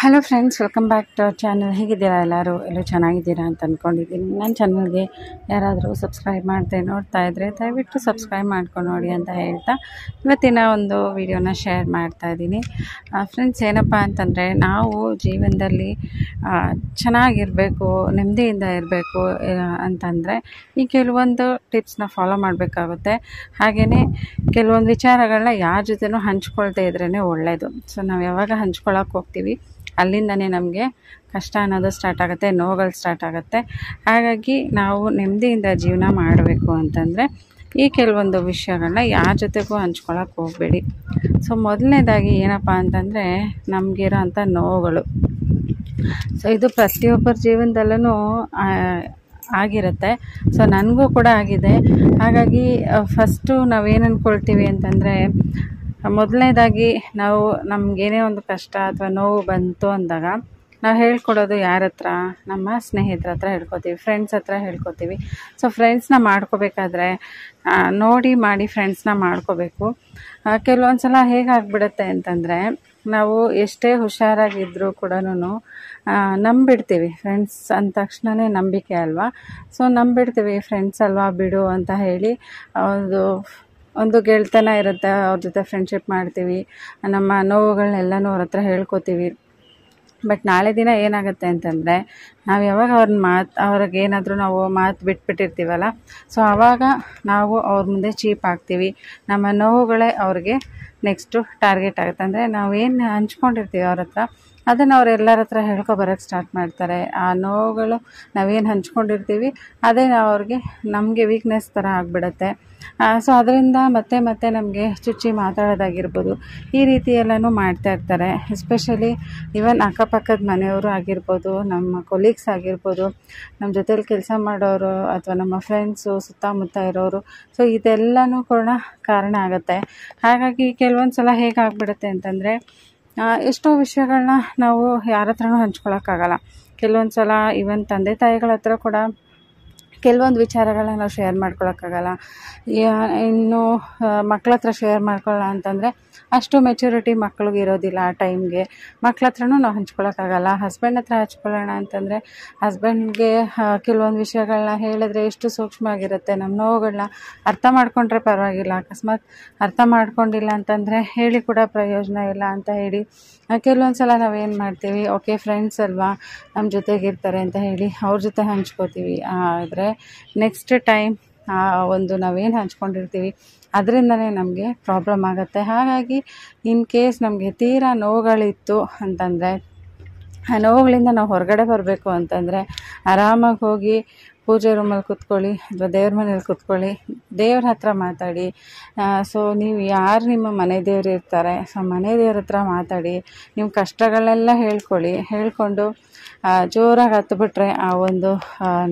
Hello friends, welcome back to our channel. ಹೇಗಿದ್ದೀರಾ ಎಲ್ಲರೂ ಚೆನ್ನಾಗಿದ್ದೀರಾ ಅಂತ ಅಂದ್ಕೊಂಡಿದ್ದೀನಿ. ನನ್ನ ಚಾನಲ್ಗೆ ಯಾರಾದರೂ ಸಬ್ಸ್ಕ್ರೈಬ್ ಮಾಡದೆ ನೋಡ್ತಾ ಇದ್ದರೆ ದಯವಿಟ್ಟು ಸಬ್ಸ್ಕ್ರೈಬ್ ಮಾಡ್ಕೊಂಡು ನೋಡಿ ಅಂತ ಹೇಳ್ತಾ ಇವತ್ತಿನ ಒಂದು ವಿಡಿಯೋನ ಶೇರ್ ಮಾಡ್ತಾಯಿದ್ದೀನಿ. ಫ್ರೆಂಡ್ಸ್, ಏನಪ್ಪ ಅಂತಂದರೆ ನಾವು ಜೀವನದಲ್ಲಿ ಚೆನ್ನಾಗಿರಬೇಕು, ನೆಮ್ಮದಿಯಿಂದ ಇರಬೇಕು ಅಂತಂದರೆ ಈ ಕೆಲವೊಂದು ಟಿಪ್ಸ್ನ ಫಾಲೋ ಮಾಡಬೇಕಾಗುತ್ತೆ. ಹಾಗೆಯೇ ಕೆಲವೊಂದು ವಿಚಾರಗಳನ್ನ ಯಾರ ಜೊತೆನೂ ಹಂಚ್ಕೊಳ್ತಾ ಇದ್ರೇ ಒಳ್ಳೆಯದು. ಸೊ ನಾವು ಯಾವಾಗ ಹಂಚ್ಕೊಳ್ಳೋಕೆ ಹೋಗ್ತೀವಿ ಅಲ್ಲಿಂದನೇ ನಮಗೆ ಕಷ್ಟ ಅನ್ನೋದು ಸ್ಟಾರ್ಟ್ ಆಗುತ್ತೆ, ನೋವುಗಳು ಸ್ಟಾರ್ಟ್ ಆಗುತ್ತೆ. ಹಾಗಾಗಿ ನಾವು ನೆಮ್ಮದಿಯಿಂದ ಜೀವನ ಮಾಡಬೇಕು ಅಂತಂದರೆ ಈ ಕೆಲವೊಂದು ವಿಷಯಗಳನ್ನ ಯಾರ ಜೊತೆಗೂ ಹಂಚ್ಕೊಳ್ಳೋಕೆ ಹೋಗಬೇಡಿ. ಸೊ ಮೊದಲನೇದಾಗಿ ಏನಪ್ಪ ಅಂತಂದರೆ ನಮಗಿರೋ ಅಂಥ ನೋವುಗಳು. ಸೊ ಇದು ಪ್ರತಿಯೊಬ್ಬರ ಜೀವನದಲ್ಲೂ ಆಗಿರುತ್ತೆ. ಸೊ ನನಗೂ ಕೂಡ ಆಗಿದೆ. ಹಾಗಾಗಿ ಫಸ್ಟು ನಾವೇನು ಅಂದ್ಕೊಳ್ತೀವಿ ಅಂತಂದರೆ, ಮೊದಲನೇದಾಗಿ ನಾವು ನಮಗೇನೇ ಒಂದು ಕಷ್ಟ ಅಥವಾ ನೋವು ಬಂತು ಅಂದಾಗ ನಾವು ಹೇಳ್ಕೊಡೋದು ಯಾರ ಹತ್ರ? ನಮ್ಮ ಸ್ನೇಹಿತರ ಹತ್ರ ಹೇಳ್ಕೊತೀವಿ, ಫ್ರೆಂಡ್ಸ್ ಹತ್ರ ಹೇಳ್ಕೊತೀವಿ. ಸೊ ಫ್ರೆಂಡ್ಸ್ನ ಮಾಡ್ಕೋಬೇಕಾದ್ರೆ ನೋಡಿ ಮಾಡಿ ಫ್ರೆಂಡ್ಸ್ನ ಮಾಡ್ಕೋಬೇಕು. ಕೆಲವೊಂದು ಸಲ ಹೇಗಾಗ್ಬಿಡುತ್ತೆ ಅಂತಂದರೆ, ನಾವು ಎಷ್ಟೇ ಹುಷಾರಾಗಿದ್ದರೂ ಕೂಡ ನಂಬಿಡ್ತೀವಿ. ಫ್ರೆಂಡ್ಸ್ ಅಂದ ತಕ್ಷಣವೇ ನಂಬಿಕೆ ಅಲ್ವಾ? ಸೊ ನಂಬಿಡ್ತೀವಿ, ಫ್ರೆಂಡ್ಸ್ ಅಲ್ವಾ ಬಿಡು ಅಂತ ಹೇಳಿ ಒಂದು ಗೆಳೆತನ ಇರುತ್ತೆ, ಅವ್ರ ಜೊತೆ ಫ್ರೆಂಡ್ಶಿಪ್ ಮಾಡ್ತೀವಿ, ನಮ್ಮ ನೋವುಗಳನ್ನೆಲ್ಲನೂ ಅವ್ರ ಹತ್ರ ಹೇಳ್ಕೊತೀವಿ. ಬಟ್ ನಾಳೆ ದಿನ ಏನಾಗುತ್ತೆ ಅಂತಂದರೆ, ನಾವು ಯಾವಾಗ ಅವ್ರಿಗೇನಾದರೂ ನಾವು ಮಾತು ಬಿಟ್ಬಿಟ್ಟಿರ್ತೀವಲ್ಲ, ಸೊ ಆವಾಗ ನಾವು ಅವ್ರ ಮುಂದೆ ಚೀಪ್ ಆಗ್ತೀವಿ. ನಮ್ಮ ನೋವುಗಳೇ ಅವ್ರಿಗೆ ನೆಕ್ಸ್ಟು ಟಾರ್ಗೆಟ್ ಆಗುತ್ತೆ. ಅಂದರೆ ನಾವೇನು ಹಂಚ್ಕೊಂಡಿರ್ತೀವಿ ಅವ್ರ ಹತ್ರ ಅದನ್ನು ಅವ್ರು ಎಲ್ಲರ ಹತ್ರ ಹೇಳ್ಕೊಬರೋಕ್ಕೆ ಸ್ಟಾರ್ಟ್ ಮಾಡ್ತಾರೆ. ಆ ನೋವುಗಳು ನಾವೇನು ಹಂಚ್ಕೊಂಡಿರ್ತೀವಿ ಅದೇ ಅವ್ರಿಗೆ ನಮಗೆ ವೀಕ್ನೆಸ್ ಥರ ಆಗಿಬಿಡುತ್ತೆ. ಸೊ ಅದರಿಂದ ಮತ್ತೆ ನಮಗೆ ಚುಚ್ಚಿ ಮಾತಾಡೋದಾಗಿರ್ಬೋದು, ಈ ರೀತಿ ಎಲ್ಲನೂ ಮಾಡ್ತಾಯಿರ್ತಾರೆ. ಎಸ್ಪೆಷಲಿ ಈವನ್ ಅಕ್ಕಪಕ್ಕದ ಮನೆಯವರು ಆಗಿರ್ಬೋದು, ನಮ್ಮ ಕೊಲೀಗ್ಸ್ ಆಗಿರ್ಬೋದು, ನಮ್ಮ ಜೊತೇಲಿ ಕೆಲಸ ಮಾಡೋರು ಅಥವಾ ನಮ್ಮ ಫ್ರೆಂಡ್ಸು ಸುತ್ತಮುತ್ತ ಇರೋರು. ಸೊ ಇದೆಲ್ಲನೂ ಕೂಡ ಕಾರಣ ಆಗುತ್ತೆ. ಹಾಗಾಗಿ ಕೆಲವೊಂದು ಸಲ ಹೇಗಾಗ್ಬಿಡುತ್ತೆ ಅಂತಂದರೆ, ಎಷ್ಟೋ ವಿಷಯಗಳನ್ನ ನಾವು ಯಾರ ಹತ್ರನೂ ಹಂಚ್ಕೊಳ್ಳೋಕ್ಕಾಗಲ್ಲ. ಕೆಲವೊಂದು ಸಲ ಈವನ್ ತಂದೆ ತಾಯಿಗಳ ಹತ್ರ ಕೂಡ ಕೆಲವೊಂದು ವಿಚಾರಗಳನ್ನ ನಾವು ಶೇರ್ ಮಾಡ್ಕೊಳಕ್ಕಾಗಲ್ಲ. ಇನ್ನು ಮಕ್ಳ ಹತ್ರ ಶೇರ್ ಮಾಡ್ಕೊಳ್ಳೋಣ ಅಂತಂದರೆ ಅಷ್ಟು ಮೆಚುರಿಟಿ ಮಕ್ಳಿಗೆ ಇರೋದಿಲ್ಲ. ಆ ಟೈಮ್ಗೆ ಮಕ್ಳ ಹತ್ರನೂ ನಾವು ಹಂಚ್ಕೊಳ್ಳೋಕ್ಕಾಗಲ್ಲ. ಹಸ್ಬೆಂಡ್ ಹತ್ರ ಹಂಚ್ಕೊಳ್ಳೋಣ ಅಂತಂದರೆ ಹಸ್ಬೆಂಡ್ಗೆ ಕೆಲವೊಂದು ವಿಷಯಗಳನ್ನ ಹೇಳಿದ್ರೆ ಎಷ್ಟು ಸೂಕ್ಷ್ಮವಾಗಿರುತ್ತೆ. ನಮ್ಮ ನೋವುಗಳನ್ನ ಅರ್ಥ ಮಾಡ್ಕೊಂಡ್ರೆ ಪರವಾಗಿಲ್ಲ, ಅಕಸ್ಮಾತ್ ಅರ್ಥ ಮಾಡ್ಕೊಂಡಿಲ್ಲ ಅಂತಂದರೆ ಹೇಳಿ ಕೂಡ ಪ್ರಯೋಜನ ಇಲ್ಲ ಅಂತ ಹೇಳಿ ಕೆಲವೊಂದು ಸಲ ನಾವೇನು ಮಾಡ್ತೀವಿ, ಓಕೆ ಫ್ರೆಂಡ್ಸ್ ಅಲ್ವಾ ನಮ್ಮ ಜೊತೆಗಿರ್ತಾರೆ ಅಂತ ಹೇಳಿ ಅವ್ರ ಜೊತೆ ಹಂಚ್ಕೋತೀವಿ. ಆದರೆ ನೆಕ್ಸ್ಟ್ ಟೈಮ್ ಒಂದು ನಾವೇನು ಹಂಚ್ಕೊಂಡಿರ್ತೀವಿ ಅದರಿಂದನೇ ನಮಗೆ ಪ್ರಾಬ್ಲಮ್ ಆಗುತ್ತೆ. ಹಾಗಾಗಿ ಇನ್ ಕೇಸ್ ನಮಗೆ ತೀರಾ ನೋವುಗಳಿತ್ತು ಅಂತಂದರೆ, ಆ ನೋವುಗಳಿಂದ ನಾವು ಹೊರಗಡೆ ಬರಬೇಕು ಅಂತಂದರೆ ಆರಾಮಾಗಿ ಹೋಗಿ ಪೂಜೆ ರೂಮಲ್ಲಿ ಕೂತ್ಕೊಳ್ಳಿ ಅಥವಾ ದೇವ್ರ ಮನೇಲಿ ಕೂತ್ಕೊಳ್ಳಿ, ದೇವ್ರ ಹತ್ರ ಮಾತಾಡಿ. ಸೊ ನೀವು ಯಾರು ನಿಮ್ಮ ಮನೆ ದೇವ್ರು ಇರ್ತಾರೆ, ಸೊ ಮನೆ ದೇವ್ರ ಹತ್ರ ಮಾತಾಡಿ, ನಿಮ್ಮ ಕಷ್ಟಗಳನ್ನೆಲ್ಲ ಹೇಳ್ಕೊಂಡು ಜೋರಾಗಿ ಹತ್ಬಿಟ್ರೆ ಆ ಒಂದು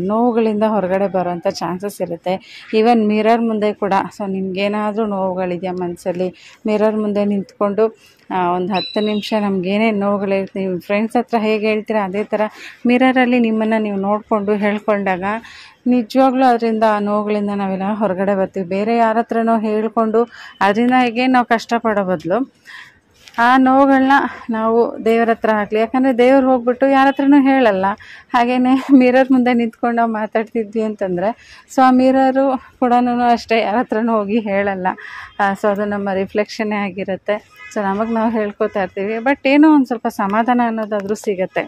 ನೋವುಗಳಿಂದ ಹೊರಗಡೆ ಬರೋವಂಥ ಚಾನ್ಸಸ್ ಇರುತ್ತೆ. ಈವನ್ ಮಿರರ್ ಮುಂದೆ ಕೂಡ, ಸೊ ನಿಮಗೇನಾದರೂ ನೋವುಗಳಿದೆಯಾ ಮನಸ್ಸಲ್ಲಿ, ಮಿರರ್ ಮುಂದೆ ನಿಂತ್ಕೊಂಡು ಒಂದು 10 ನಿಮಿಷ ನಮಗೇನೇನು ನೋವುಗಳಿರುತ್ತೆ, ನೀವು ಫ್ರೆಂಡ್ಸ್ ಹತ್ರ ಹೇಗೆ ಹೇಳ್ತೀರಾ ಅದೇ ಥರ ಮಿರರಲ್ಲಿ ನಿಮ್ಮನ್ನು ನೀವು ನೋಡಿಕೊಂಡು ಹೇಳ್ಕೊಂಡಾಗ ನಿಜವಾಗ್ಲೂ ಅದರಿಂದ ಆ ನೋವುಗಳಿಂದ ನಾವೆಲ್ಲ ಹೊರಗಡೆ ಬರ್ತೀವಿ. ಬೇರೆ ಯಾರ ಹತ್ರನೋ ಹೇಳ್ಕೊಂಡು ಅದರಿಂದ ಹೇಗೆ ನಾವು ಕಷ್ಟಪಡೋ ಬದಲು ಆ ನೋವುಗಳನ್ನ ನಾವು ದೇವ್ರ ಹತ್ರ ಹಾಕಲಿ. ಯಾಕಂದರೆ ದೇವ್ರು ಹೋಗ್ಬಿಟ್ಟು ಯಾರ ಹತ್ರನೂ ಹೇಳಲ್ಲ. ಹಾಗೆಯೇ ಮಿರರ್ ಮುಂದೆ ನಿಂತ್ಕೊಂಡು ನಾವು ಮಾತಾಡ್ತಿದ್ವಿ ಅಂತಂದರೆ, ಸೊ ಆ ಮಿರರು ಕೂಡ ಅಷ್ಟೇ ಯಾರ ಹತ್ರನೂ ಹೋಗಿ ಹೇಳಲ್ಲ. ಸೊ ಅದು ನಮ್ಮ ರಿಫ್ಲೆಕ್ಷನ್ನೇ ಆಗಿರುತ್ತೆ. ಸೊ ನಮಗೆ ನಾವು ಹೇಳ್ಕೊತಾ ಇರ್ತೀವಿ, ಬಟ್ ಏನೋ ಒಂದು ಸ್ವಲ್ಪ ಸಮಾಧಾನ ಅನ್ನೋದಾದರೂ ಸಿಗುತ್ತೆ.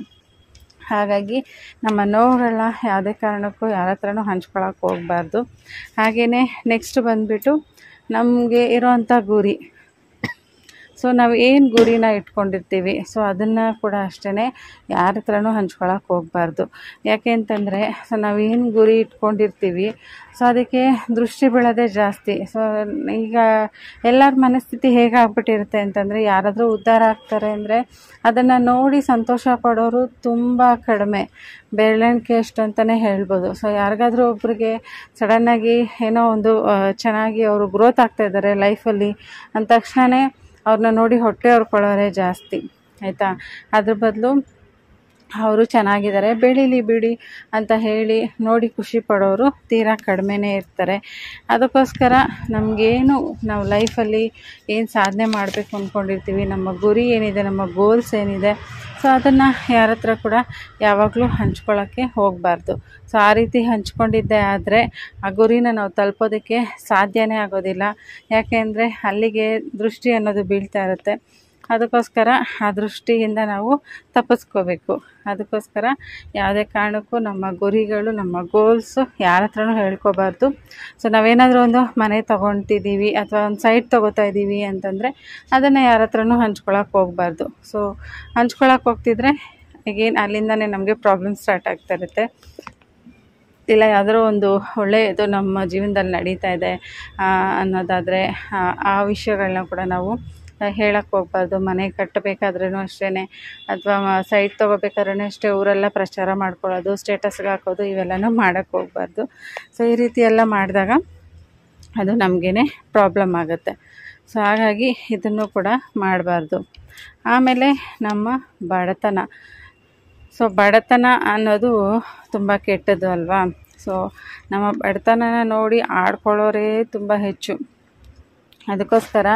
ಹಾಗಾಗಿ ನಮ್ಮ ನೋವುಗಳನ್ನ ಯಾವುದೇ ಕಾರಣಕ್ಕೂ ಯಾರ ಹತ್ರನೂ ಹಂಚ್ಕೊಳಕ್ಕೆ ಹೋಗಬಾರ್ದು. ಹಾಗೆಯೇ ನೆಕ್ಸ್ಟ್ ಬಂದುಬಿಟ್ಟು ನಮಗೆ ಇರೋವಂಥ ಗುರಿ. ಸೊ ನಾವು ಏನು ಗುರಿನ ಇಟ್ಕೊಂಡಿರ್ತೀವಿ, ಸೊ ಅದನ್ನು ಕೂಡ ಅಷ್ಟೇ ಯಾರ ಹತ್ರನೂ ಹಂಚ್ಕೊಳಕ್ಕೆ ಹೋಗಬಾರ್ದು. ಯಾಕೆ ಅಂತಂದರೆ, ಸೊ ನಾವೇನು ಗುರಿ ಇಟ್ಕೊಂಡಿರ್ತೀವಿ ಸೊ ಅದಕ್ಕೆ ದೃಷ್ಟಿ ಬೀಳೋದೇ ಜಾಸ್ತಿ. ಸೊ ಈಗ ಎಲ್ಲರ ಮನಸ್ಥಿತಿ ಹೇಗಾಗ್ಬಿಟ್ಟಿರುತ್ತೆ ಅಂತಂದರೆ, ಯಾರಾದರೂ ಉದ್ಧಾರ ಆಗ್ತಾರೆ ಅಂದರೆ ಅದನ್ನು ನೋಡಿ ಸಂತೋಷ ಪಡೋರು ತುಂಬ ಕಡಿಮೆ, ಬೆರಳೆಣಿಕೆ ಅಷ್ಟು ಅಂತಲೇ ಹೇಳ್ಬೋದು. ಸೊ ಯಾರಿಗಾದರೂ ಒಬ್ರಿಗೆ ಸಡನ್ನಾಗಿ ಏನೋ ಒಂದು ಚೆನ್ನಾಗಿ ಅವರು ಗ್ರೋತ್ ಆಗ್ತಾಯಿದ್ದಾರೆ ಲೈಫಲ್ಲಿ ಅಂದ ತಕ್ಷಣ ಅವ್ರನ್ನ ನೋಡಿ ಹೊಟ್ಟೆ ಹೊರ್ಕೊಳ್ಳೋರೇ ಜಾಸ್ತಿ, ಆಯಿತಾ? ಅದ್ರ ಬದಲು ಅವರು ಚೆನ್ನಾಗಿದ್ದಾರೆ ಬೆಳೀಲಿ ಬಿಡಿ ಅಂತ ಹೇಳಿ ನೋಡಿ ಖುಷಿ ಪಡೋರು ತೀರಾ ಕಡಿಮೆನೇ ಇರ್ತಾರೆ. ಅದಕ್ಕೋಸ್ಕರ ನಮಗೇನು ನಾವು ಲೈಫಲ್ಲಿ ಏನು ಸಾಧನೆ ಮಾಡಬೇಕು ಅಂದ್ಕೊಂಡಿರ್ತೀವಿ, ನಮ್ಮ ಗುರಿ ಏನಿದೆ, ನಮ್ಮ ಗೋಲ್ಸ್ ಏನಿದೆ, ಸೊ ಅದನ್ನು ಯಾರ ಹತ್ರ ಕೂಡ ಯಾವಾಗಲೂ ಹಂಚ್ಕೊಳ್ಳೋಕ್ಕೆ ಹೋಗಬಾರ್ದು. ಸೊ ಆ ರೀತಿ ಹಂಚ್ಕೊಂಡಿದ್ದೆ ಆದರೆ ಆ ಗುರಿನ ನಾವು ತಲುಪೋದಕ್ಕೆ ಸಾಧ್ಯನೇ ಆಗೋದಿಲ್ಲ. ಯಾಕೆಂದರೆ ಅಲ್ಲಿಗೆ ದೃಷ್ಟಿ ಅನ್ನೋದು ಬೀಳ್ತಾ ಇರುತ್ತೆ. ಅದಕ್ಕೋಸ್ಕರ ಆ ದೃಷ್ಟಿಯಿಂದ ನಾವು ತಪ್ಪಿಸ್ಕೋಬೇಕು. ಅದಕ್ಕೋಸ್ಕರ ಯಾವುದೇ ಕಾರಣಕ್ಕೂ ನಮ್ಮ ಗುರಿಗಳು, ನಮ್ಮ ಗೋಲ್ಸು ಯಾರ ಹತ್ರನೂ ಹೇಳ್ಕೊಬಾರ್ದು. ಸೊ ನಾವೇನಾದರೂ ಒಂದು ಮನೆ ತೊಗೊತಿದ್ದೀವಿ ಅಥವಾ ಒಂದು ಸೈಟ್ ತೊಗೋತಾ ಇದ್ದೀವಿ ಅಂತಂದರೆ ಅದನ್ನು ಯಾರ ಹತ್ರನೂ ಹಂಚ್ಕೊಳಕ್ಕೆ ಹೋಗಬಾರ್ದು. ಸೊ ಹಂಚ್ಕೊಳಕ್ಕೆ ಹೋಗ್ತಿದ್ರೆ ಈಗೇನು ಅಲ್ಲಿಂದನೇ ನಮಗೆ ಪ್ರಾಬ್ಲಮ್ ಸ್ಟಾರ್ಟ್ ಆಗ್ತಾ ಇರುತ್ತೆ. ಇಲ್ಲ ಯಾವುದಾದ್ರೂ ಒಂದು ಒಳ್ಳೆಯದು ನಮ್ಮ ಜೀವನದಲ್ಲಿ ನಡೀತಾ ಇದೆ ಅನ್ನೋದಾದರೆ ಆ ವಿಷಯಗಳನ್ನ ಕೂಡ ನಾವು ಹೇಳಕ್ಕೆ ಹೋಗ್ಬಾರ್ದು. ಮನೆ ಕಟ್ಟಬೇಕಾದ್ರೂ ಅಷ್ಟೇ ಅಥವಾ ಸೈಟ್ ತೊಗೋಬೇಕಾದ್ರೂ ಅಷ್ಟೇ ಊರೆಲ್ಲ ಪ್ರಚಾರ ಮಾಡ್ಕೊಳ್ಳೋದು, ಸ್ಟೇಟಸ್ಗೆ ಹಾಕೋದು, ಇವೆಲ್ಲನೂ ಮಾಡೋಕ್ಕೆ ಹೋಗಬಾರ್ದು. ಸೊ ಈ ರೀತಿ ಎಲ್ಲ ಮಾಡಿದಾಗ ಅದು ನಮಗೇ ಪ್ರಾಬ್ಲಮ್ ಆಗುತ್ತೆ. ಸೊ ಹಾಗಾಗಿ ಇದನ್ನು ಕೂಡ ಮಾಡಬಾರ್ದು. ಆಮೇಲೆ ನಮ್ಮ ಬಡತನ. ಸೊ ಬಡತನ ಅನ್ನೋದು ತುಂಬ ಕೆಟ್ಟದ್ದು ಅಲ್ವಾ. ಸೊ ನಮ್ಮ ಬಡತನನ ನೋಡಿ ಆಡ್ಕೊಳ್ಳೋರೇ ತುಂಬ ಹೆಚ್ಚು. ಅದಕ್ಕೋಸ್ಕರ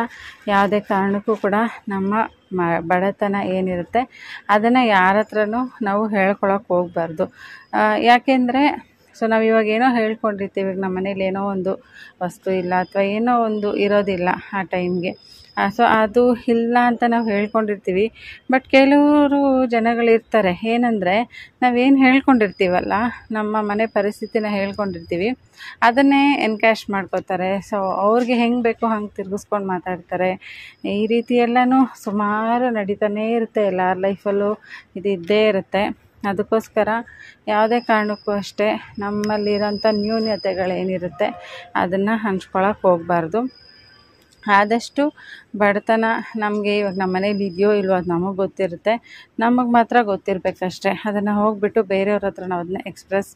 ಯಾವುದೇ ಕಾರಣಕ್ಕೂ ಕೂಡ ನಮ್ಮ ಬಡತನ ಏನಿರುತ್ತೆ ಅದನ್ನು ಯಾರ ಹತ್ರನೂ ನಾವು ಹೇಳ್ಕೊಳಕ್ಕೆ ಹೋಗಬಾರ್ದು. ಯಾಕೆಂದರೆ ಸೊ ನಾವು ಇವಾಗ ಏನೋ ಹೇಳ್ಕೊಂಡಿರ್ತೀವಿ, ನಮ್ಮ ಮನೇಲಿ ಏನೋ ಒಂದು ವಸ್ತು ಇಲ್ಲ ಅಥವಾ ಏನೋ ಒಂದು ಇರೋದಿಲ್ಲ ಆ ಟೈಮ್ಗೆ. ಸೊ ಅದು ಇಲ್ಲ ಅಂತ ನಾವು ಹೇಳ್ಕೊಂಡಿರ್ತೀವಿ. ಬಟ್ ಕೆಲವರು ಜನಗಳಿರ್ತಾರೆ ಏನಂದರೆ ನಾವೇನು ಹೇಳ್ಕೊಂಡಿರ್ತೀವಲ್ಲ, ನಮ್ಮ ಮನೆ ಪರಿಸ್ಥಿತಿನ ಹೇಳ್ಕೊಂಡಿರ್ತೀವಿ, ಅದನ್ನೇ ಎನ್ಕ್ಯಾಶ್ ಮಾಡ್ಕೋತಾರೆ. ಸೊ ಅವ್ರಿಗೆ ಹೆಂಗೆ ಬೇಕೋ ಹಂಗೆ ತಿರ್ಗಿಸ್ಕೊಂಡು ಮಾತಾಡ್ತಾರೆ. ಈ ರೀತಿ ಎಲ್ಲನೂ ಸುಮಾರು ನಡೀತಾನೇ ಇರುತ್ತೆ. ಎಲ್ಲರ ಲೈಫಲ್ಲೂ ಇದು ಇದ್ದೇ ಇರುತ್ತೆ. ಅದಕ್ಕೋಸ್ಕರ ಯಾವುದೇ ಕಾರಣಕ್ಕೂ ಅಷ್ಟೇ ನಮ್ಮಲ್ಲಿರೋಂಥ ನ್ಯೂನತೆಗಳೇನಿರುತ್ತೆ ಅದನ್ನು ಹಂಚ್ಕೊಳಕ್ಕೆ ಹೋಗಬಾರ್ದು. ಆದಷ್ಟು ಬಡತನ ನಮಗೆ ಇವಾಗ ನಮ್ಮ ಮನೇಲಿ ಇದೆಯೋ ಇಲ್ವೋ ಅದು ನಮಗೆ ಗೊತ್ತಿರುತ್ತೆ, ನಮಗೆ ಮಾತ್ರ ಗೊತ್ತಿರಬೇಕಷ್ಟೆ. ಅದನ್ನು ಹೋಗಿಬಿಟ್ಟು ಬೇರೆಯವ್ರ ಹತ್ರ ನಾವು ಅದನ್ನ ಎಕ್ಸ್ಪ್ರೆಸ್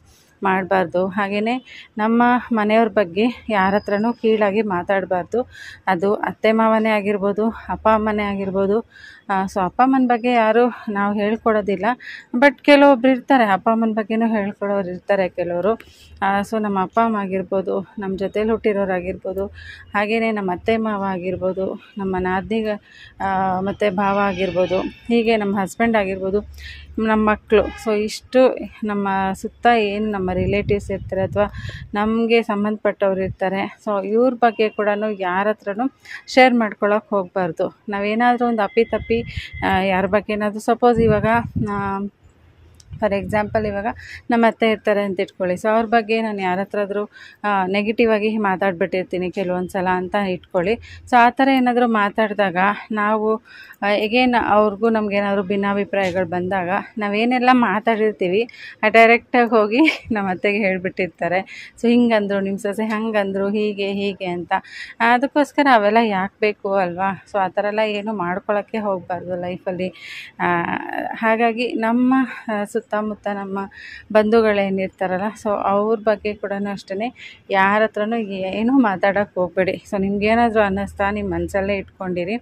ಮಾಡಬಾರ್ದು. ಹಾಗೆಯೇ ನಮ್ಮ ಮನೆಯವ್ರ ಬಗ್ಗೆ ಯಾರ ಹತ್ರನೂ ಕೀಳಾಗಿ ಮಾತಾಡಬಾರ್ದು. ಅದು ಅತ್ತೆ ಮಾವನೇ ಆಗಿರ್ಬೋದು, ಅಪ್ಪ ಅಮ್ಮನೇ ಆಗಿರ್ಬೋದು. ಸೊ ಅಪ್ಪ ಅಮ್ಮನ ಬಗ್ಗೆ ಯಾರೂ ನಾವು ಹೇಳ್ಕೊಡೋದಿಲ್ಲ. ಬಟ್ ಕೆಲವೊಬ್ರು ಇರ್ತಾರೆ, ಅಪ್ಪ ಅಮ್ಮನ ಬಗ್ಗೆನೂ ಹೇಳ್ಕೊಡೋರು ಇರ್ತಾರೆ ಕೆಲವರು. ಸೊ ನಮ್ಮ ಅಪ್ಪ ಅಮ್ಮ ಆಗಿರ್ಬೋದು, ನಮ್ಮ ಜೊತೇಲಿ ಹುಟ್ಟಿರೋರಾಗಿರ್ಬೋದು, ಹಾಗೆಯೇ ನಮ್ಮ ಅತ್ತೆ ಮಾವ ಆಗಿರ್ಬೋದು, ನಮ್ಮ ನಾದಿಗ ಮತ್ತು ಭಾವ ಆಗಿರ್ಬೋದು, ಹೀಗೆ ನಮ್ಮ ಹಸ್ಬೆಂಡ್ ಆಗಿರ್ಬೋದು, ನಮ್ಮ ಮಕ್ಕಳು. ಸೊ ಇಷ್ಟು ನಮ್ಮ ಸುತ್ತ ಏನು ನಮ್ಮ ರಿಲೇಟಿವ್ಸ್ ಇರ್ತಾರೆ ಅಥವಾ ನಮಗೆ ಸಂಬಂಧಪಟ್ಟವ್ರು ಇರ್ತಾರೆ. ಸೊ ಇವ್ರ ಬಗ್ಗೆ ಕೂಡ ಯಾರ ಹತ್ರನೂ ಶೇರ್ ಮಾಡ್ಕೊಳಕ್ಕೆ ಹೋಗಬಾರ್ದು. ನಾವೇನಾದರೂ ಒಂದು ಅಪ್ಪಿತಪ್ಪಿ ಯಾರ ಬಗ್ಗೆ ಏನಾದರೂ ಸಪೋಸ್ ಇವಾಗ ಫಾರ್ ಎಕ್ಸಾಂಪಲ್ ಇವಾಗ ನಮ್ಮ ಅತ್ತೆ ಇರ್ತಾರೆ ಅಂತ ಇಟ್ಕೊಳ್ಳಿ. ಸೊ ಅವ್ರ ಬಗ್ಗೆ ನಾನು ಯಾರ ಹತ್ರ ನೆಗೆಟಿವ್ ಆಗಿ ಮಾತಾಡ್ಬಿಟ್ಟಿರ್ತೀನಿ ಕೆಲವೊಂದು ಸಲ ಅಂತ ಇಟ್ಕೊಳ್ಳಿ. ಸೊ ಆ ಥರ ಏನಾದರೂ ಮಾತಾಡಿದಾಗ ನಾವು ಎಗೇನ್ ಅವ್ರಿಗೂ ನಮಗೇನಾದ್ರು ಭಿನ್ನಾಭಿಪ್ರಾಯಗಳು ಬಂದಾಗ ನಾವೇನೆಲ್ಲ ಮಾತಾಡಿರ್ತೀವಿ ಡೈರೆಕ್ಟಾಗಿ ಹೋಗಿ ನಮ್ಮ ಅತ್ತೆಗೆ ಹೇಳಿಬಿಟ್ಟಿರ್ತಾರೆ. ಸೊ ಹಿಂಗಂದರು ನಿಮ್ಮ ಸೊಸೆ, ಹಂಗಂದರು, ಹೀಗೆ ಹೀಗೆ ಅಂತ. ಅದಕ್ಕೋಸ್ಕರ ಅವೆಲ್ಲ ಯಾಕೆ ಬೇಕು ಅಲ್ವಾ. ಸೊ ಆ ಥರ ಎಲ್ಲ ಏನೂ ಮಾಡ್ಕೊಳ್ಳೋಕ್ಕೆ ಹೋಗಬಾರ್ದು ಲೈಫಲ್ಲಿ. ಹಾಗಾಗಿ ನಮ್ಮ ಸುತ್ತಮುತ್ತ ನಮ್ಮ ಬಂಧುಗಳೇನಿರ್ತಾರಲ್ಲ, ಸೊ ಅವ್ರ ಬಗ್ಗೆ ಕೂಡ ಅಷ್ಟೇ ಯಾರ ಹತ್ರನೂ ಏನೂ ಮಾತಾಡೋಕ್ಕೆ ಹೋಗಬೇಡಿ. ಸೊ ನಿಮ್ಗೇನಾದರೂ ಅನ್ನಿಸ್ತಾ ನಿಮ್ಮ ಮನಸ್ಸಲ್ಲೇ ಇಟ್ಕೊಂಡಿರಿ.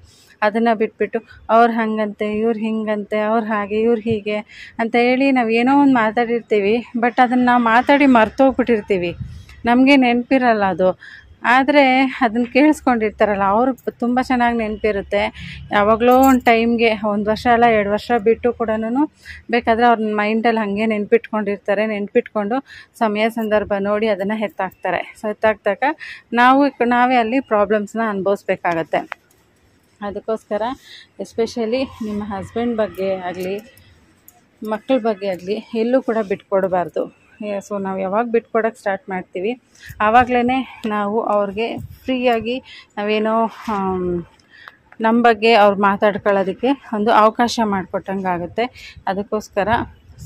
ಅದನ್ನು ಬಿಟ್ಬಿಟ್ಟು ಅವ್ರು ಹಾಗಂತೆ, ಇವ್ರು ಹಿಂಗಂತೆ, ಅವ್ರು ಹಾಗೆ ಇವ್ರು ಹೀಗೆ ಅಂತ ಹೇಳಿ ನಾವು ಏನೋ ಒಂದು ಮಾತಾಡಿರ್ತೀವಿ. ಬಟ್ ಅದನ್ನು ನಾವು ಮಾತಾಡಿ ಮರ್ತೋಗ್ಬಿಟ್ಟಿರ್ತೀವಿ, ನಮಗೆ ನೆನಪಿರಲ್ಲ ಅದು. ಆದರೆ ಅದನ್ನು ಕೇಳಿಸ್ಕೊಂಡಿರ್ತಾರಲ್ಲ ಅವ್ರಿಗೆ ತುಂಬ ಚೆನ್ನಾಗಿ ನೆನಪಿರುತ್ತೆ. ಯಾವಾಗಲೋ ಒಂದು ಟೈಮ್ಗೆ 1 ವರ್ಷ ಅಲ್ಲ 2 ವರ್ಷ ಬಿಟ್ಟು ಕೂಡ ಬೇಕಾದರೆ ಅವ್ರ ಮೈಂಡಲ್ಲಿ ಹಾಗೆ ನೆನಪಿಟ್ಕೊಂಡಿರ್ತಾರೆ. ನೆನಪಿಟ್ಕೊಂಡು ಸಮಯ ಸಂದರ್ಭ ನೋಡಿ ಅದನ್ನು ಎತ್ತಾಕ್ತಾರೆ. ಸೊ ಎತ್ತಾಕ್ದಾಗ ನಾವೇ ಅಲ್ಲಿ ಪ್ರಾಬ್ಲಮ್ಸ್ನ ಅನುಭವಿಸ್ಬೇಕಾಗತ್ತೆ. ಅದಕ್ಕೋಸ್ಕರ ಎಸ್ಪೆಷಲಿ ನಿಮ್ಮ ಹಸ್ಬೆಂಡ್ ಬಗ್ಗೆ ಆಗಲಿ, ಮಕ್ಕಳ ಬಗ್ಗೆ ಆಗಲಿ ಎಲ್ಲೂ ಕೂಡ ಬಿಟ್ಕೊಡಬಾರ್ದು. ಸೊ ನಾವು ಯಾವಾಗ ಬಿಟ್ಕೊಡೋಕ್ಕೆ ಸ್ಟಾರ್ಟ್ ಮಾಡ್ತೀವಿ ಆವಾಗಲೇ ನಾವು ಅವ್ರಿಗೆ ಫ್ರೀಯಾಗಿ ನಾವೇನೋ ನಮ್ಮ ಬಗ್ಗೆ ಅವ್ರು ಮಾತಾಡ್ಕೊಳ್ಳೋದಕ್ಕೆ ಒಂದು ಅವಕಾಶ ಮಾಡಿಕೊಟ್ಟಂಗೆ ಆಗುತ್ತೆ. ಅದಕ್ಕೋಸ್ಕರ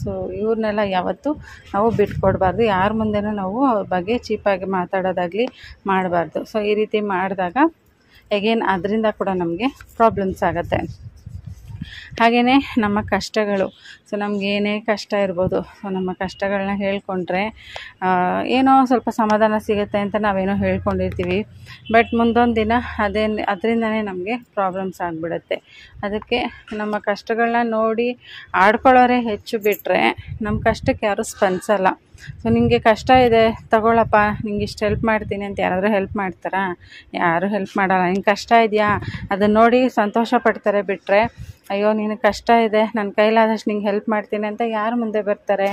ಸೊ ಇವ್ರನ್ನೆಲ್ಲ ಯಾವತ್ತೂ ನಾವು ಬಿಟ್ಕೊಡ್ಬಾರ್ದು. ಯಾರ ಮುಂದೆನೂ ನಾವು ಅವ್ರ ಬಗ್ಗೆ ಚೀಪಾಗಿ ಮಾತಾಡೋದಾಗಲಿ ಮಾಡಬಾರ್ದು. ಸೊ ಈ ರೀತಿ ಮಾಡಿದಾಗ ಎಗೇನ್ ಅದರಿಂದ ಕೂಡ ನಮಗೆ ಪ್ರಾಬ್ಲಮ್ಸ್ ಆಗುತ್ತೆ. ಹಾಗೆಯೇ ನಮ್ಮ ಕಷ್ಟಗಳು. ಸೊ ನಮ್ಗೆ ಏನೇ ಕಷ್ಟ ಇರ್ಬೋದು, ಸೊ ನಮ್ಮ ಕಷ್ಟಗಳನ್ನ ಹೇಳ್ಕೊಂಡ್ರೆ ಏನೋ ಸ್ವಲ್ಪ ಸಮಾಧಾನ ಸಿಗುತ್ತೆ ಅಂತ ನಾವೇನೋ ಹೇಳ್ಕೊಂಡಿರ್ತೀವಿ. ಬಟ್ ಮುಂದೊಂದು ದಿನ ಅದರಿಂದನೇ ನಮಗೆ ಪ್ರಾಬ್ಲಮ್ಸ್ ಆಗಿಬಿಡುತ್ತೆ. ಅದಕ್ಕೆ ನಮ್ಮ ಕಷ್ಟಗಳನ್ನ ನೋಡಿ ಆಡ್ಕೊಳ್ಳೋರೇ ಹೆಚ್ಚು ಬಿಟ್ಟರೆ ನಮ್ಮ ಕಷ್ಟಕ್ಕೆ ಯಾರೂ ಸ್ಪಂದಿಸಲ್ಲ. ಸೊ ನಿಮಗೆ ಕಷ್ಟ ಇದೆ ತಗೊಳ್ಳಪ್ಪ, ನಿಂಗೆ ಇಷ್ಟು ಹೆಲ್ಪ್ ಮಾಡ್ತೀನಿ ಅಂತ ಯಾರಾದರೂ ಹೆಲ್ಪ್ ಮಾಡ್ತಾರಾ? ಯಾರೂ ಹೆಲ್ಪ್ ಮಾಡಲ್ಲ. ನಿಂಗೆ ಕಷ್ಟ ಇದೆಯಾ ಅದನ್ನು ನೋಡಿ ಸಂತೋಷ ಪಡ್ತಾರೆ ಬಿಟ್ಟರೆ ಅಯ್ಯೋ ನಿನಗೆ ಕಷ್ಟ ಇದೆ, ನನ್ನ ಕೈಲಾದಷ್ಟು ನಿಂಗೆ ಹೆಲ್ಪ್ ಮಾಡ್ತೀನಿ ಅಂತ ಯಾರು ಮುಂದೆ ಬರ್ತಾರೆ?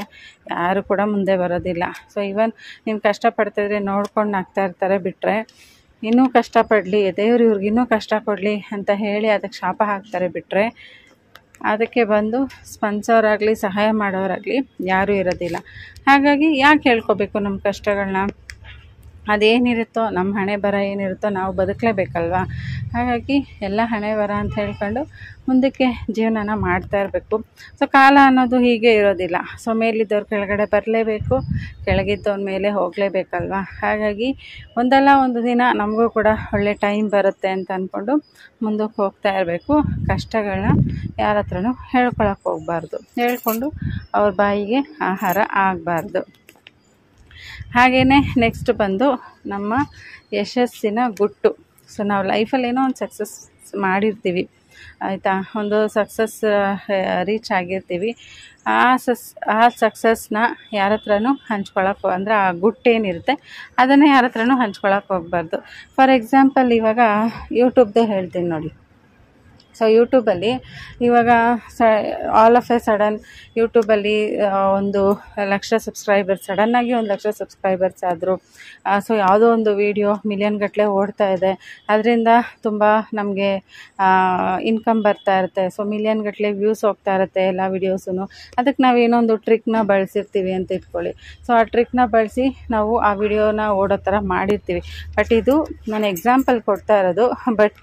ಯಾರು ಕೂಡ ಮುಂದೆ ಬರೋದಿಲ್ಲ. ಸೊ ಈವನ್ ನೀನು ಕಷ್ಟಪಡ್ತಿದ್ರೆ ನೋಡ್ಕೊಂಡು ನಗ್ತಾ ಇರ್ತಾರೆ ಬಿಟ್ಟರೆ, ಇನ್ನೂ ಕಷ್ಟಪಡಲಿ ದೇವ್ರು ಇವ್ರಿಗಿನ್ನೂ ಕಷ್ಟ ಕೊಡಲಿ ಅಂತ ಹೇಳಿ ಅದಕ್ಕೆ ಶಾಪ ಹಾಕ್ತಾರೆ ಬಿಟ್ಟರೆ, ಅದಕ್ಕೆ ಬಂದು ಸ್ಪಂದಿಸೋರಾಗಲಿ ಸಹಾಯ ಮಾಡೋರಾಗಲಿ ಯಾರೂ ಇರೋದಿಲ್ಲ. ಹಾಗಾಗಿ ಯಾಕೆ ಹೇಳ್ಕೊಬೇಕು ನಮ್ಮ ಕಷ್ಟಗಳನ್ನ? ಅದೇನಿರುತ್ತೋ ನಮ್ಮ ಹಣೆ ಬರ ಏನಿರುತ್ತೋ ನಾವು ಬದುಕಲೇಬೇಕಲ್ವ. ಹಾಗಾಗಿ ಎಲ್ಲ ಹಣೆ ಬರ ಅಂತ ಹೇಳ್ಕೊಂಡು ಮುಂದಕ್ಕೆ ಜೀವನನ ಮಾಡ್ತಾ ಇರಬೇಕು. ಸೊ ಕಾಲ ಅನ್ನೋದು ಹೀಗೆ ಇರೋದಿಲ್ಲ. ಸೊ ಮೇಲಿದ್ದವ್ರು ಕೆಳಗಡೆ ಬರಲೇಬೇಕು, ಕೆಳಗಿದ್ದವ್ರ ಮೇಲೆ ಹೋಗಲೇಬೇಕಲ್ವ. ಹಾಗಾಗಿ ಒಂದಲ್ಲ ಒಂದು ದಿನ ನಮಗೂ ಕೂಡ ಒಳ್ಳೆ ಟೈಮ್ ಬರುತ್ತೆ ಅಂತ ಅಂದ್ಕೊಂಡು ಮುಂದಕ್ಕೆ ಹೋಗ್ತಾ ಇರಬೇಕು. ಕಷ್ಟಗಳನ್ನ ಯಾರ ಹತ್ರನೂ ಹೇಳ್ಕೊಳಕ್ಕೆ ಹೋಗಬಾರ್ದು, ಹೇಳ್ಕೊಂಡು ಅವ್ರ ಬಾಯಿಗೆ ಆಹಾರ ಆಗಬಾರ್ದು. ಹಾಗೆಯೇ ನೆಕ್ಸ್ಟ್ ಬಂದು ನಮ್ಮ ಯಶಸ್ಸಿನ ಗುಟ್ಟು. ಸೊ ನಾವು ಲೈಫಲ್ಲಿ ಏನೋ ಒಂದು ಸಕ್ಸಸ್ ಮಾಡಿರ್ತೀವಿ ಆಯಿತಾ, ಒಂದು ಸಕ್ಸಸ್ ರೀಚ್ ಆಗಿರ್ತೀವಿ. ಆ ಸಕ್ಸಸ್ನ ಯಾರ ಹತ್ರನೂ ಹಂಚ್ಕೊಳಕ್ಕೆ, ಅಂದರೆ ಆ ಗುಟ್ಟೇನಿರುತ್ತೆ ಅದನ್ನು ಯಾರ ಹತ್ರನೂ ಹಂಚ್ಕೊಳಕ್ಕೆ ಹೋಗಬಾರ್ದು. ಫಾರ್ ಎಕ್ಸಾಂಪಲ್ ಇವಾಗ ಯೂಟ್ಯೂಬ್ದೇ ಹೇಳ್ತೀನಿ ನೋಡಿ. ಸೊ ಯೂಟ್ಯೂಬಲ್ಲಿ ಇವಾಗ ಆಲ್ ಆಫ್ ಎ ಸಡನ್ ಯೂಟ್ಯೂಬಲ್ಲಿ 1,00,000 ಸಬ್ಸ್ಕ್ರೈಬರ್ಸ್, ಸಡನ್ನಾಗಿ 1,00,000 ಸಬ್ಸ್ಕ್ರೈಬರ್ಸ್ ಆದರು. ಸೊ ಯಾವುದೋ ಒಂದು ವೀಡಿಯೋ ಮಿಲಿಯನ್ ಗಟ್ಟಲೆ ಓಡ್ತಾ ಇದೆ, ಅದರಿಂದ ತುಂಬ ನಮಗೆ ಇನ್ಕಮ್ ಬರ್ತಾ ಇರುತ್ತೆ. ಸೊ ಮಿಲಿಯನ್ ಗಟ್ಟಲೆ ವ್ಯೂಸ್ ಹೋಗ್ತಾ ಇರುತ್ತೆ ಎಲ್ಲ ವೀಡಿಯೋಸೂ. ಅದಕ್ಕೆ ನಾವು ಏನೊಂದು ಟ್ರಿಕ್ನ ಬಳಸಿರ್ತೀವಿ ಅಂತ ಇಟ್ಕೊಳ್ಳಿ. ಸೊ ಆ ಟ್ರಿಕ್ನ ಬಳಸಿ ನಾವು ಆ ವಿಡಿಯೋನ ಓಡೋ ಥರ ಮಾಡಿರ್ತೀವಿ. ಬಟ್ ಇದು ನಾನು ಎಕ್ಸಾಂಪಲ್ ಕೊಡ್ತಾ ಇರೋದು. ಬಟ್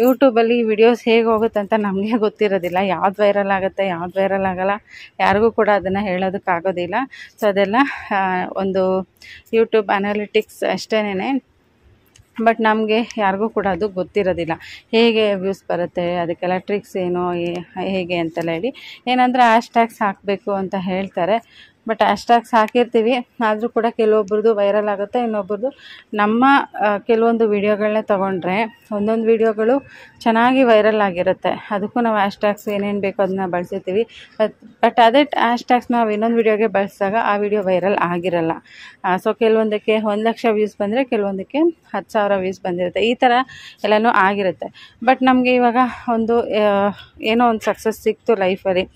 ಯೂಟ್ಯೂಬಲ್ಲಿ ವಿಡಿಯೋಸ್ ಹೇಗೆ ಹೋಗುತ್ತೆ ಅಂತ ನಮಗೆ ಗೊತ್ತಿರೋದಿಲ್ಲ. ಯಾವ್ದು ವೈರಲ್ ಆಗುತ್ತೆ, ಯಾವ್ದು ವೈರಲ್ ಆಗೋಲ್ಲ, ಯಾರಿಗೂ ಕೂಡ ಅದನ್ನು ಹೇಳೋದಕ್ಕಾಗೋದಿಲ್ಲ. ಸೊ ಅದೆಲ್ಲ ಒಂದು ಯೂಟ್ಯೂಬ್ ಅನಾಲಿಟಿಕ್ಸ್ ಅಷ್ಟೇನೆ. ಬಟ್ ನಮಗೆ ಯಾರಿಗೂ ಕೂಡ ಅದು ಗೊತ್ತಿರೋದಿಲ್ಲ, ಹೇಗೆ ವ್ಯೂಸ್ ಬರುತ್ತೆ, ಅದಕ್ಕೆಲ್ಲ ಟ್ರಿಕ್ಸ್ ಏನು ಹೇಗೆ ಅಂತೆಲ್ಲ ಹೇಳಿ. ಏನಂದರೆ ಹ್ಯಾಶ್ಟ್ಯಾಗ್ಸ್ ಹಾಕಬೇಕು ಅಂತ ಹೇಳ್ತಾರೆ. ಬಟ್ ಹ್ಯಾಶ್ಟ್ಯಾಗ್ಸ್ ಹಾಕಿರ್ತೀವಿ, ಆದರೂ ಕೂಡ ಕೆಲವೊಬ್ರದ್ದು ವೈರಲ್ ಆಗುತ್ತೆ, ಇನ್ನೊಬ್ರದ್ದು ನಮ್ಮ ಕೆಲವೊಂದು ವೀಡಿಯೋಗಳನ್ನೇ ತೊಗೊಂಡ್ರೆ ಒಂದೊಂದು ವೀಡಿಯೋಗಳು ಚೆನ್ನಾಗಿ ವೈರಲ್ ಆಗಿರುತ್ತೆ. ಅದಕ್ಕೂ ನಾವು ಹ್ಯಾಶ್ಟ್ಯಾಗ್ಸ್ ಏನೇನು ಬೇಕೋ ಅದನ್ನ ಬಳಸಿರ್ತೀವಿ. ಬಟ್ ಅದೇ ಹ್ಯಾಶ್ಟ್ಯಾಗ್ಸ್ ನಾವು ಇನ್ನೊಂದು ವೀಡಿಯೋಗೆ ಬಳಸಿದಾಗ ಆ ವಿಡಿಯೋ ವೈರಲ್ ಆಗಿರಲ್ಲ. ಸೊ ಕೆಲವೊಂದಕ್ಕೆ 1,00,000 ವ್ಯೂಸ್ ಬಂದರೆ ಕೆಲವೊಂದಕ್ಕೆ 10,000 ವ್ಯೂಸ್ ಬಂದಿರುತ್ತೆ. ಈ ಥರ ಎಲ್ಲನೂ ಆಗಿರುತ್ತೆ. ಬಟ್ ನಮಗೆ ಇವಾಗ ಒಂದು ಏನೋ ಒಂದು ಸಕ್ಸಸ್ ಸಿಕ್ತು ಲೈಫಲ್ಲಿ.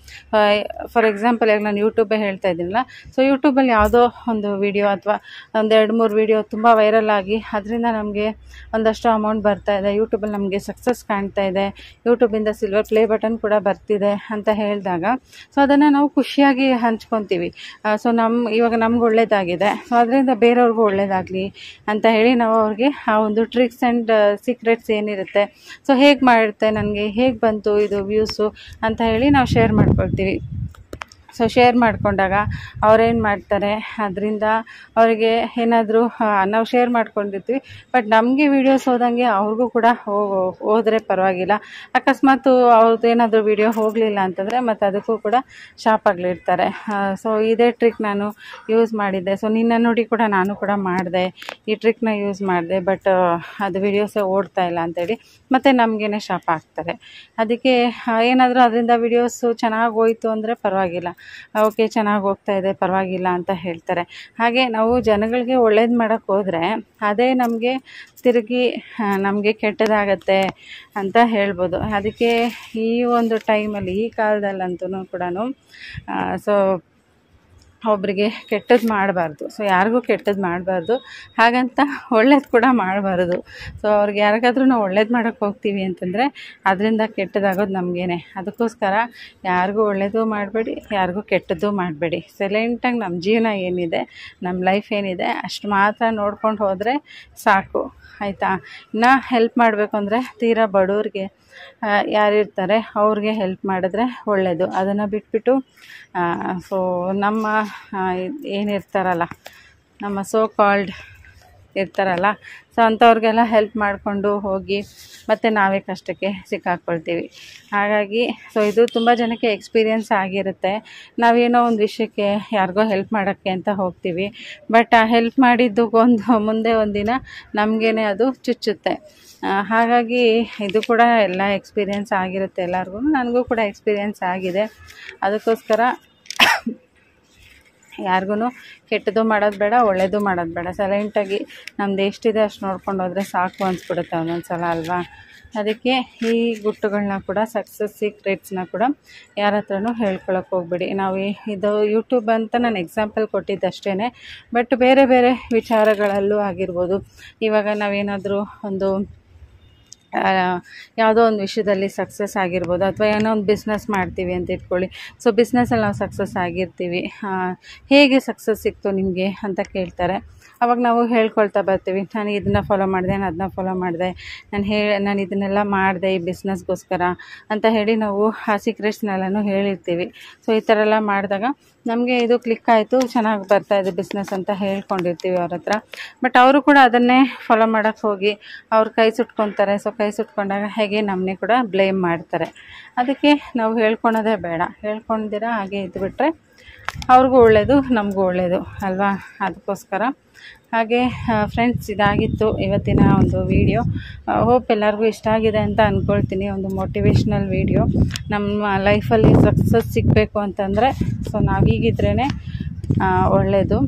ಫಾರ್ ಎಕ್ಸಾಂಪಲ್ ಈಗ ನಾನು ಯೂಟ್ಯೂಬೇ ಹೇಳ್ತಾ ಇದ್ದೀನಲ್ಲ. ಸೊ ಯೂಟ್ಯೂಬಲ್ಲಿ ಯಾವುದೋ ಒಂದು ವಿಡಿಯೋ ಅಥವಾ ಒಂದು 2-3 ವಿಡಿಯೋ ತುಂಬ ವೈರಲ್ ಆಗಿ ಅದರಿಂದ ನಮಗೆ ಒಂದಷ್ಟು ಅಮೌಂಟ್ ಬರ್ತಾ ಇದೆ, ಯೂಟ್ಯೂಬಲ್ಲಿ ನಮಗೆ ಸಕ್ಸಸ್ ಕಾಣ್ತಾ ಇದೆ, ಯೂಟ್ಯೂಬಿಂದ ಸಿಲ್ವರ್ ಪ್ಲೇ ಬಟನ್ ಕೂಡ ಬರ್ತಿದೆ ಅಂತ ಹೇಳಿದಾಗ ಸೊ ಅದನ್ನು ನಾವು ಖುಷಿಯಾಗಿ ಹಂಚ್ಕೊತೀವಿ. ಸೊ ಇವಾಗ ನಮ್ಗೆ ಒಳ್ಳೇದಾಗಿದೆ, ಸೊ ಅದರಿಂದ ಬೇರೆಯವ್ರಿಗೂ ಒಳ್ಳೇದಾಗಲಿ ಅಂತ ಹೇಳಿ ನಾವು ಅವ್ರಿಗೆ ಆ ಒಂದು ಟ್ರಿಕ್ಸ್ ಆ್ಯಂಡ್ ಸೀಕ್ರೆಟ್ಸ್ ಏನಿರುತ್ತೆ, ಸೊ ಹೇಗೆ ಮಾಡಿರುತ್ತೆ, ನನಗೆ ಹೇಗೆ ಬಂತು ಇದು ವ್ಯೂಸು ಅಂತ ಹೇಳಿ ನಾವು ಶೇರ್ ಮಾಡ್ಕೊಳ್ತೀವಿ. ಸೊ ಶೇರ್ ಮಾಡಿಕೊಂಡಾಗ ಅವ್ರೇನು ಮಾಡ್ತಾರೆ, ಅದರಿಂದ ಅವರಿಗೆ ಏನಾದರೂ ನಾವು ಶೇರ್ ಮಾಡ್ಕೊಂಡಿರ್ತೀವಿ. ಬಟ್ ನಮಗೆ ವೀಡಿಯೋಸ್ ಹೋದಂಗೆ ಅವ್ರಿಗೂ ಕೂಡ ಹೋದರೆ ಪರವಾಗಿಲ್ಲ. ಅಕಸ್ಮಾತ್ ಅವ್ರದ್ದು ಏನಾದರೂ ವೀಡಿಯೋ ಹೋಗಲಿಲ್ಲ ಅಂತಂದರೆ ಮತ್ತು ಅದಕ್ಕೂ ಕೂಡ ಶಾಪಾಗ್ಲಿರ್ತಾರೆ. ಸೊ ಇದೇ ಟ್ರಿಕ್ ನಾನು ಯೂಸ್ ಮಾಡಿದ್ದೆ, ಸೊ ನಿನ್ನ ನೋಡಿ ಕೂಡ ನಾನು ಕೂಡ ಮಾಡಿದೆ, ಈ ಟ್ರಿಕ್ನ ಯೂಸ್ ಮಾಡಿದೆ, ಬಟ್ ಅದು ವೀಡಿಯೋಸೇ ಓಡ್ತಾ ಇಲ್ಲ ಅಂತೇಳಿ ಮತ್ತು ನಮಗೇನೆ ಶಾಪ ಹಾಕ್ತಾರೆ. ಅದಕ್ಕೆ ಏನಾದರೂ ಅದರಿಂದ ವೀಡಿಯೋಸು ಚೆನ್ನಾಗಿ ಹೋಯ್ತು ಅಂದರೆ ಪರವಾಗಿಲ್ಲ, ಓಕೆ ಚೆನ್ನಾಗಿ ಹೋಗ್ತಾ ಇದೆ ಪರವಾಗಿಲ್ಲ ಅಂತ ಹೇಳ್ತಾರೆ. ಹಾಗೆ ನಾವು ಜನಗಳಿಗೆ ಒಳ್ಳೇದು ಮಾಡೋಕ್ಕೆ ಹೋದರೆ ಅದೇ ನಮಗೆ ತಿರುಗಿ ನಮಗೆ ಕೆಟ್ಟದಾಗತ್ತೆ ಅಂತ ಹೇಳ್ಬೋದು. ಅದಕ್ಕೆ ಈ ಒಂದು ಟೈಮಲ್ಲಿ, ಈ ಕಾಲದಲ್ಲಂತೂ ಕೂಡ ಸೊ ಒಬ್ಬರಿಗೆ ಕೆಟ್ಟದ್ದು ಮಾಡಬಾರ್ದು. ಸೊ ಯಾರಿಗೂ ಕೆಟ್ಟದ್ದು ಮಾಡಬಾರ್ದು, ಹಾಗಂತ ಒಳ್ಳೇದು ಕೂಡ ಮಾಡಬಾರ್ದು. ಸೊ ಅವ್ರಿಗೆ ಯಾರಿಗಾದ್ರೂ ನಾವು ಒಳ್ಳೇದು ಮಾಡೋಕ್ಕೆ ಹೋಗ್ತೀವಿ ಅಂತಂದರೆ ಅದರಿಂದ ಕೆಟ್ಟದಾಗೋದು ನಮಗೇನೆ. ಅದಕ್ಕೋಸ್ಕರ ಯಾರಿಗೂ ಒಳ್ಳೇದು ಮಾಡಬೇಡಿ, ಯಾರಿಗೂ ಕೆಟ್ಟದ್ದು ಮಾಡಬೇಡಿ. ಸೈಲೆಂಟಾಗಿ ನಮ್ಮ ಜೀವನ ಏನಿದೆ, ನಮ್ಮ ಲೈಫ್ ಏನಿದೆ ಅಷ್ಟು ಮಾತ್ರ ನೋಡ್ಕೊಂಡು ಹೋದರೆ ಸಾಕು, ಆಯಿತಾ. ಇನ್ನು ಹೆಲ್ಪ್ ಮಾಡಬೇಕು ಅಂದರೆ ತೀರಾ ಬಡವ್ರಿಗೆ ಯಾರಿರ್ತಾರೆ ಅವ್ರಿಗೆ ಹೆಲ್ಪ್ ಮಾಡಿದ್ರೆ ಒಳ್ಳೆಯದು. ಅದನ್ನು ಬಿಟ್ಬಿಟ್ಟು ಸೊ ನಮ್ಮ ಏನಿರ್ತಾರಲ್ಲ, ನಮ್ಮ ಸೋ ಕಾಲ್ಡ್ ಇರ್ತಾರಲ್ಲ, ಸೊ ಅಂಥವ್ರಿಗೆಲ್ಲ ಹೆಲ್ಪ್ ಮಾಡಿಕೊಂಡು ಹೋಗಿ ಮತ್ತು ನಾವೇ ಕಷ್ಟಕ್ಕೆ ಸಿಕ್ಕಾಕ್ಕೊಳ್ತೀವಿ. ಹಾಗಾಗಿ ಸೊ ಇದು ತುಂಬ ಜನಕ್ಕೆ ಎಕ್ಸ್ಪೀರಿಯೆನ್ಸ್ ಆಗಿರುತ್ತೆ. ನಾವೇನೋ ಒಂದು ವಿಷಯಕ್ಕೆ ಯಾರಿಗೋ ಹೆಲ್ಪ್ ಮಾಡೋಕ್ಕೆ ಅಂತ ಹೋಗ್ತೀವಿ, ಬಟ್ ಆ ಹೆಲ್ಪ್ ಮಾಡಿದ್ದು ಮುಂದೆ ಒಂದಿನ ನಮಗೇನೆ ಅದು ಚುಚ್ಚುತ್ತೆ. ಹಾಗಾಗಿ ಇದು ಕೂಡ ಎಲ್ಲ ಎಕ್ಸ್ಪೀರಿಯೆನ್ಸ್ ಆಗಿರುತ್ತೆ ಎಲ್ಲರಿಗೂ. ನನಗೂ ಕೂಡ ಎಕ್ಸ್ಪೀರಿಯೆನ್ಸ್ ಆಗಿದೆ. ಅದಕ್ಕೋಸ್ಕರ ಯಾರಿಗೂ ಕೆಟ್ಟದ್ದು ಮಾಡೋದು ಬೇಡ, ಒಳ್ಳೆಯದು ಮಾಡೋದು ಬೇಡ. ಸೈಲೆಂಟಾಗಿ ನಮ್ದು ಎಷ್ಟಿದೆ ಅಷ್ಟು ನೋಡ್ಕೊಂಡು ಹೋದರೆ ಸಾಕು ಅನಿಸ್ಬಿಡುತ್ತೆ ಒಂದೊಂದು ಸಲ ಅಲ್ವಾ. ಅದಕ್ಕೆ ಈ ಗುಟ್ಟುಗಳನ್ನ ಕೂಡ ಸಕ್ಸಸ್ ಸೀಕ್ರೆಟ್ಸ್ನ ಕೂಡ ಯಾರ ಹತ್ರನೂ ಹೇಳ್ಕೊಳಕ್ಕೆ ಹೋಗ್ಬೇಡಿ. ನಾವು ಇದು ಯೂಟ್ಯೂಬ್ ಅಂತ ನಾನು ಎಕ್ಸಾಂಪಲ್ ಕೊಟ್ಟಿದ್ದಷ್ಟೇ, ಬಟ್ ಬೇರೆ ಬೇರೆ ವಿಚಾರಗಳಲ್ಲೂ ಆಗಿರ್ಬೋದು. ಇವಾಗ ನಾವೇನಾದರೂ ಒಂದು ಯಾವುದೋ ಒಂದು ವಿಷಯದಲ್ಲಿ ಸಕ್ಸಸ್ ಆಗಿರ್ಬೋದು, ಅಥವಾ ಏನೋ ಒಂದು ಬಿಸ್ನೆಸ್ ಮಾಡ್ತೀವಿ ಅಂತ ಇಟ್ಕೊಳ್ಳಿ. ಸೊ ಬಿಸ್ನೆಸ್ಸಲ್ಲಿ ನಾವು ಸಕ್ಸಸ್ ಆಗಿರ್ತೀವಿ, ಹೇಗೆ ಸಕ್ಸಸ್ ಸಿಕ್ತು ನಿಮಗೆ ಅಂತ ಕೇಳ್ತಾರೆ. ಅವಾಗ ನಾವು ಹೇಳ್ಕೊಳ್ತಾ ಬರ್ತೀವಿ, ನಾನು ಇದನ್ನು ಫಾಲೋ ಮಾಡಿದೆ, ನಾನು ಅದನ್ನ ಫಾಲೋ ಮಾಡಿದೆ, ನಾನು ಇದನ್ನೆಲ್ಲ ಮಾಡಿದೆ ಈ ಬಿಸ್ನೆಸ್ಗೋಸ್ಕರ ಅಂತ ಹೇಳಿ ನಾವು ಆ ಸೀಕ್ರೆಟ್ಸ್ನೆಲ್ಲನೂ ಹೇಳಿರ್ತೀವಿ. ಸೊ ಈ ಥರ ಎಲ್ಲ ಮಾಡಿದಾಗ ನಮಗೆ ಇದು ಕ್ಲಿಕ್ ಆಯಿತು, ಚೆನ್ನಾಗಿ ಬರ್ತಾಯಿದೆ ಬಿಸ್ನೆಸ್ ಅಂತ ಹೇಳ್ಕೊಂಡಿರ್ತೀವಿ ಅವ್ರ ಹತ್ರ. ಬಟ್ ಅವರು ಕೂಡ ಅದನ್ನೇ ಫಾಲೋ ಮಾಡೋಕ್ಕೆ ಹೋಗಿ ಅವ್ರು ಕೈ ಸುಟ್ಕೊತಾರೆ. ಸೊ ಕೈ ಸುಟ್ಕೊಂಡಾಗ ಹೇಗೆ ನಮ್ಮನ್ನೇ ಕೂಡ ಬ್ಲೇಮ್ ಮಾಡ್ತಾರೆ. ಅದಕ್ಕೆ ನಾವು ಹೇಳ್ಕೊಳೋದೇ ಬೇಡ. ಹೇಳ್ಕೊಂಡಿರ ಹಾಗೆ ಇದ್ದುಬಿಟ್ರೆ ಅವ್ರಿಗೂ ಒಳ್ಳೆಯದು, ನಮಗೂ ಒಳ್ಳೆಯದು ಅಲ್ವಾ. ಅದಕ್ಕೋಸ್ಕರ ಹಾಗೆ ಫ್ರೆಂಡ್ಸ್, ಇದಾಗಿತ್ತು ಇವತ್ತಿನ ಒಂದು ವಿಡಿಯೋ. ಹೋಪ್ ಎಲ್ಲರಿಗೂ ಇಷ್ಟ ಆಗಿದೆ ಅಂತ ಅಂದ್ಕೊಳ್ತೀನಿ. ಒಂದು ಮೋಟಿವೇಶ್ನಲ್ ವಿಡಿಯೋ. ನಮ್ಮ ಲೈಫಲ್ಲಿ ಸಕ್ಸಸ್ ಸಿಗಬೇಕು ಅಂತಂದರೆ ಸೊ ನಾವೀಗಿದ್ರೇ ಒಳ್ಳೆಯದು.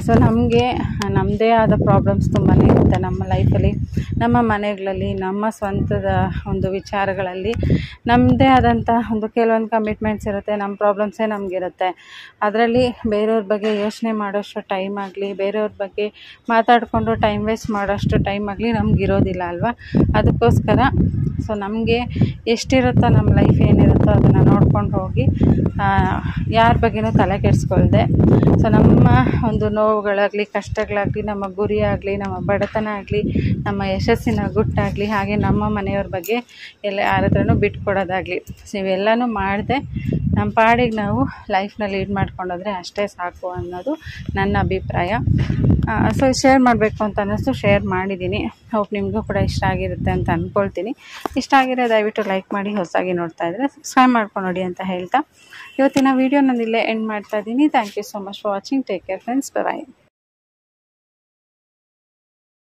ಸೊ ನಮಗೆ ನಮ್ಮದೇ ಆದ ಪ್ರಾಬ್ಲಮ್ಸ್ ತುಂಬಾ ಇರುತ್ತೆ ನಮ್ಮ ಲೈಫಲ್ಲಿ, ನಮ್ಮ ಮನೆಗಳಲ್ಲಿ, ನಮ್ಮ ಸ್ವಂತದ ಒಂದು ವಿಚಾರಗಳಲ್ಲಿ ನಮ್ಮದೇ ಆದಂಥ ಒಂದು ಕೆಲವೊಂದು ಕಮಿಟ್ಮೆಂಟ್ಸ್ ಇರುತ್ತೆ, ನಮ್ಮ ಪ್ರಾಬ್ಲಮ್ಸೇ ನಮಗಿರುತ್ತೆ. ಅದರಲ್ಲಿ ಬೇರೆಯವ್ರ ಬಗ್ಗೆ ಯೋಚನೆ ಮಾಡೋಷ್ಟು ಟೈಮ್ ಆಗಲಿ, ಬೇರೆಯವ್ರ ಬಗ್ಗೆ ಮಾತಾಡಿಕೊಂಡು ಟೈಮ್ ವೇಸ್ಟ್ ಮಾಡೋಷ್ಟು ಟೈಮ್ ಆಗಲಿ ನಮಗಿರೋದಿಲ್ಲ ಅಲ್ವಾ. ಅದಕ್ಕೋಸ್ಕರ ಸೊ ನಮಗೆ ಎಷ್ಟಿರುತ್ತೋ ನಮ್ಮ ಲೈಫ್ ಏನಿರುತ್ತೋ ಅದನ್ನು ನೋಡ್ಕೊಂಡು ಹೋಗಿ ಯಾರ ಬಗ್ಗೆನೂ ತಲೆ ಕೆಡಿಸ್ಕೊಳ್ದೆ, ಸೊ ನಮ್ಮ ಒಂದು ನೋವುಗಳಾಗಲಿ, ಕಷ್ಟಗಳಾಗಲಿ, ನಮ್ಮ ಗುರಿ ಆಗಲಿ, ನಮ್ಮ ಬಡತನ ಆಗಲಿ, ನಮ್ಮ ಯಶಸ್ಸಿನ ಗುಟ್ಟಾಗಲಿ, ಹಾಗೆ ನಮ್ಮ ಮನೆಯವ್ರ ಬಗ್ಗೆ ಎಲ್ಲ ಯಾರ ಹತ್ರನೂ ಬಿಟ್ಕೊಡೋದಾಗಲಿ, ಸೊ ಇವೆಲ್ಲನೂ ಮಾಡದೆ ನಮ್ಮ ಪಾಡಿಗೆ ನಾವು ಲೈಫ್ನ ಲೀಡ್ ಮಾಡ್ಕೊಂಡೋದ್ರೆ ಅಷ್ಟೇ ಸಾಕು ಅನ್ನೋದು ನನ್ನ ಅಭಿಪ್ರಾಯ. ಸೊ ಶೇರ್ ಮಾಡಬೇಕು ಅಂತ ಅನ್ನಿಸ್ತು, ಶೇರ್ ಮಾಡಿದ್ದೀನಿ. ಹೋಪ್ ನಿಮಗೂ ಕೂಡ ಇಷ್ಟ ಆಗಿರುತ್ತೆ ಅಂತ ಅಂದ್ಕೊಳ್ತೀನಿ. ಇಷ್ಟ ಆಗಿರೋ ದಯವಿಟ್ಟು ಲೈಕ್ ಮಾಡಿ, ಹೊಸದಾಗಿ ನೋಡ್ತಾ ಇದ್ದರೆ ಸಬ್ಸ್ಕ್ರೈಬ್ ಮಾಡ್ಕೊಂಡು ನೋಡಿ ಅಂತ ಹೇಳ್ತಾ ಇವತ್ತಿನ ವೀಡಿಯೋ ನಾನು ಇಲ್ಲೇ ಎಂಡ್ ಮಾಡ್ತಾ ಇದ್ದೀನಿ. Thank you so much for watching. Take care friends, by.